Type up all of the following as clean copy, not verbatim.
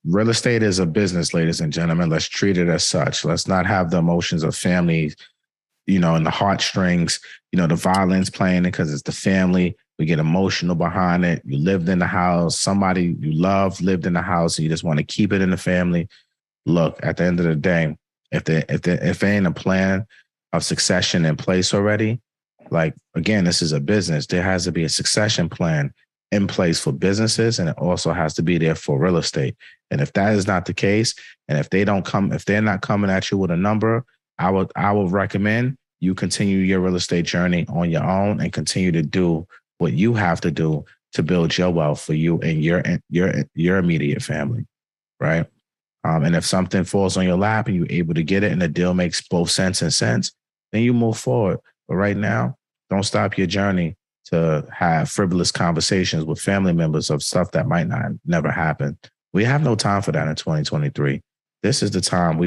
Real estate is a business, ladies and gentlemen. Let's treat it as such. Let's not have the emotions of family, and the heartstrings, the violence playing it because it's the family. We get emotional behind it. You lived in the house. Somebody you love lived in the house and you just want to keep it in the family. Look, at the end of the day, if there ain't a plan of succession in place already, like, again, this is a business. There has to be a succession plan in place for businesses, and it also has to be there for real estate. And if that is not the case, and if they're not coming at you with a number, I would recommend you continue your real estate journey on your own and continue to do what you have to do to build your wealth for you and your immediate family, right? And if something falls on your lap and you're able to get it and the deal makes both sense, then you move forward. But right now, don't stop your journey to have frivolous conversations with family members of stuff that might never happen. We have no time for that in 2023. This is the time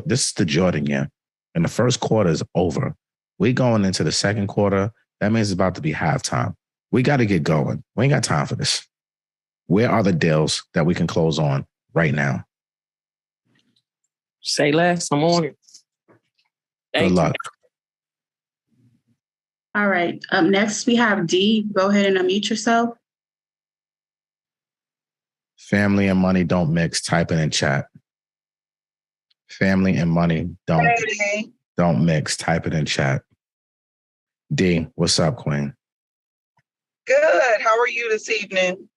this is the Jordan year. And the first quarter is over. We going into the second quarter. That means it's about to be halftime. We got to get going. We ain't got time for this. Where are the deals that we can close on right now? Say less. I'm on it. Good luck. All right. Up next, we have D. Go ahead and unmute yourself. Family and money don't mix. Type it in chat. Family and money don't mix. Type it in chat. D, what's up, Queen? Good. How are you this evening?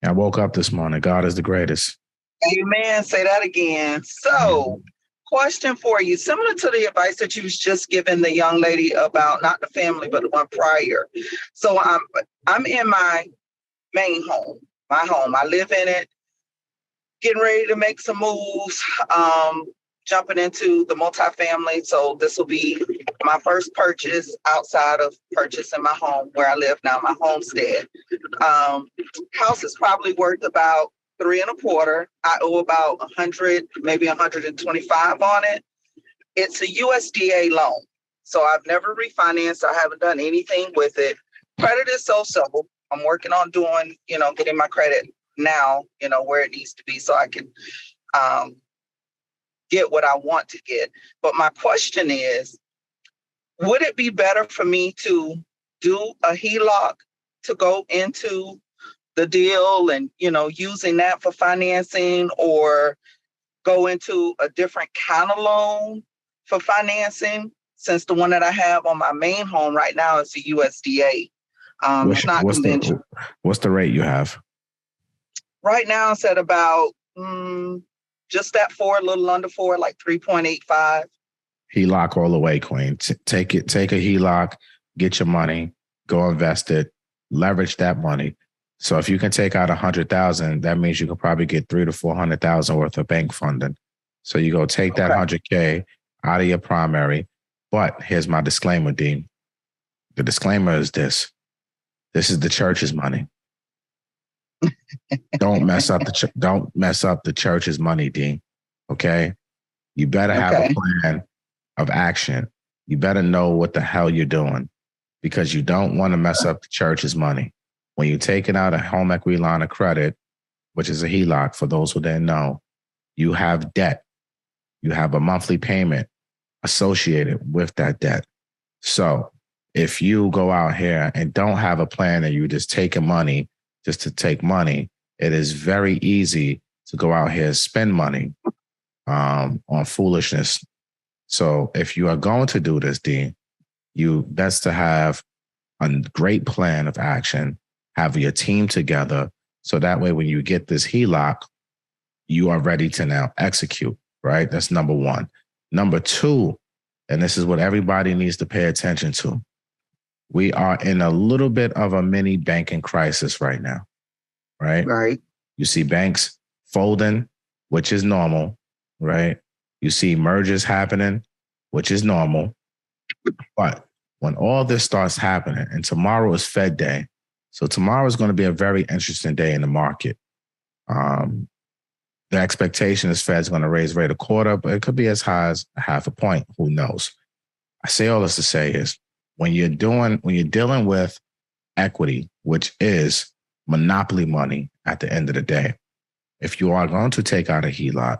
I woke up this morning. God is the greatest. Amen. Say that again. So, question for you. Similar to the advice that you was just giving the young lady about not the family, but the one prior. So I'm in my main home, my home. I live in it, getting ready to make some moves, jumping into the multifamily. So this will be my first purchase outside of purchasing my home where I live now, my homestead. House is probably worth about 3.25. I owe about 100, maybe 125 on it. It's a USDA loan. So I've never refinanced. I haven't done anything with it. Credit is so. I'm working on doing, getting my credit now, where it needs to be so I can get what I want to get. But my question is, would it be better for me to do a HELOC to go into the deal and, using that for financing, or go into a different kind of loan for financing, since the one that I have on my main home right now is the USDA. It's not conventional. What's the rate you have? Right now it's at about just that 4, a little under 4, like 3.85. HELOC all the way, Queen. Take a HELOC, get your money, go invest it, leverage that money. So if you can take out 100,000, that means you can probably get 300,000 to 400,000 worth of bank funding. So you go take that 100K out of your primary. But here's my disclaimer, Dean. The disclaimer is this. This is the church's money. Don't mess up the church's money, Dean. Okay? You better have a plan of action. You better know what the hell you're doing, because you don't want to mess up the church's money. When you're taking out a home equity line of credit, which is a HELOC, for those who didn't know, you have debt. You have a monthly payment associated with that debt. So if you go out here and don't have a plan and you're just taking money just to take money, it is very easy to go out here and spend money on foolishness. So if you are going to do this, Dean, you best to have a great plan of action, have your team together, so that way when you get this HELOC, you are ready to now execute, right? That's number one. Number two, and this is what everybody needs to pay attention to, we are in a little bit of a mini banking crisis right now, right? Right. You see banks folding, which is normal, right? You see mergers happening, which is normal. But when all this starts happening, and tomorrow is Fed Day, so tomorrow is going to be a very interesting day in the market. The expectation is Fed's going to raise rate 1/4, but it could be as high as 0.5 point. Who knows? I say all this to say is when you're dealing with equity, which is monopoly money at the end of the day, if you are going to take out a HELOC,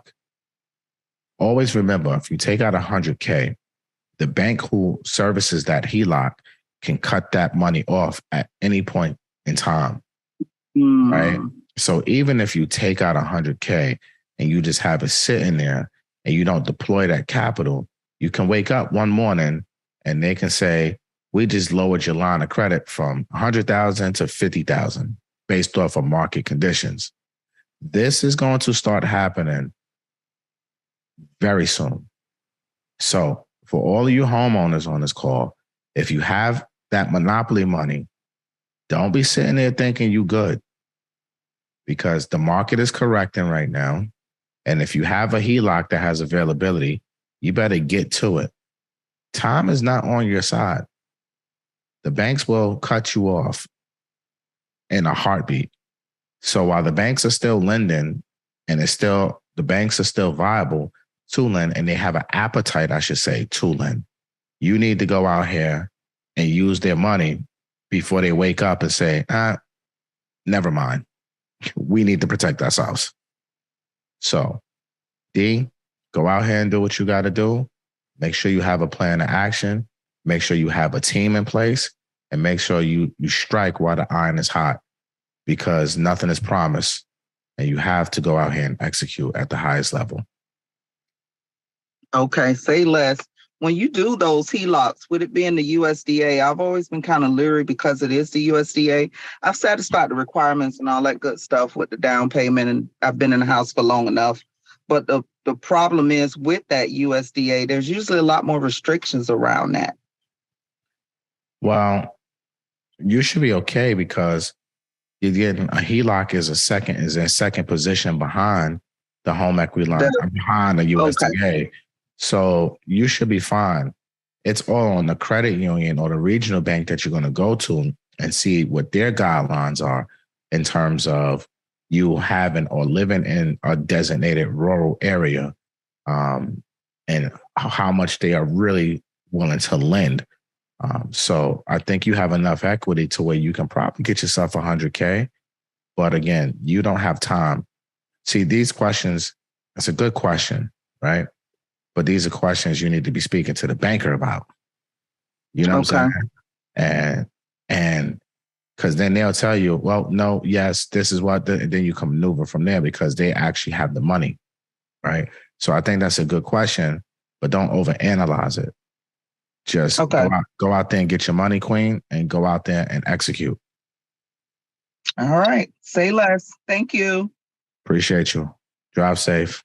always remember, if you take out $100K, the bank who services that HELOC can cut that money off at any point in time, right? So even if you take out $100K and you just have it sitting there and you don't deploy that capital, you can wake up one morning and they can say, we just lowered your line of credit from 100,000 to 50,000 based off of market conditions. This is going to start happening very soon. So for all of you homeowners on this call, if you have that monopoly money, don't be sitting there thinking you good, because the market is correcting right now. And if you have a HELOC that has availability, you better get to it. Time is not on your side. The banks will cut you off in a heartbeat. So while the banks are still lending and the banks are still viable to lend, and they have an appetite, I should say, to lend, you need to go out here and use their money before they wake up and say, never mind. We need to protect ourselves. So, D, go out here and do what you got to do. Make sure you have a plan of action. Make sure you have a team in place, and make sure you strike while the iron is hot, because nothing is promised, and you have to go out here and execute at the highest level. Okay, say less. When you do those HELOCs, with it being the USDA, I've always been kind of leery because it is the USDA. I've satisfied the requirements and all that good stuff with the down payment, and I've been in the house for long enough. But the problem is with that USDA, there's usually a lot more restrictions around that. Well, you should be okay, because you're getting a HELOC is a second position behind the home equity line, behind the USDA. Okay. So you should be fine. It's all on the credit union or the regional bank that you're going to go to and see what their guidelines are in terms of you having or living in a designated rural area, and how much they are really willing to lend. So I think you have enough equity to where you can probably get yourself $100K. But again, you don't have time. See, these questions, it's a good question, right? But these are questions you need to be speaking to the banker about. You know what I'm saying? And because then they'll tell you, well, no, yes, this is what, and then you can maneuver from there because they actually have the money, right? So I think that's a good question, but don't overanalyze it. Just go out there and get your money, queen, and go out there and execute. All right. Say less. Thank you. Appreciate you. Drive safe.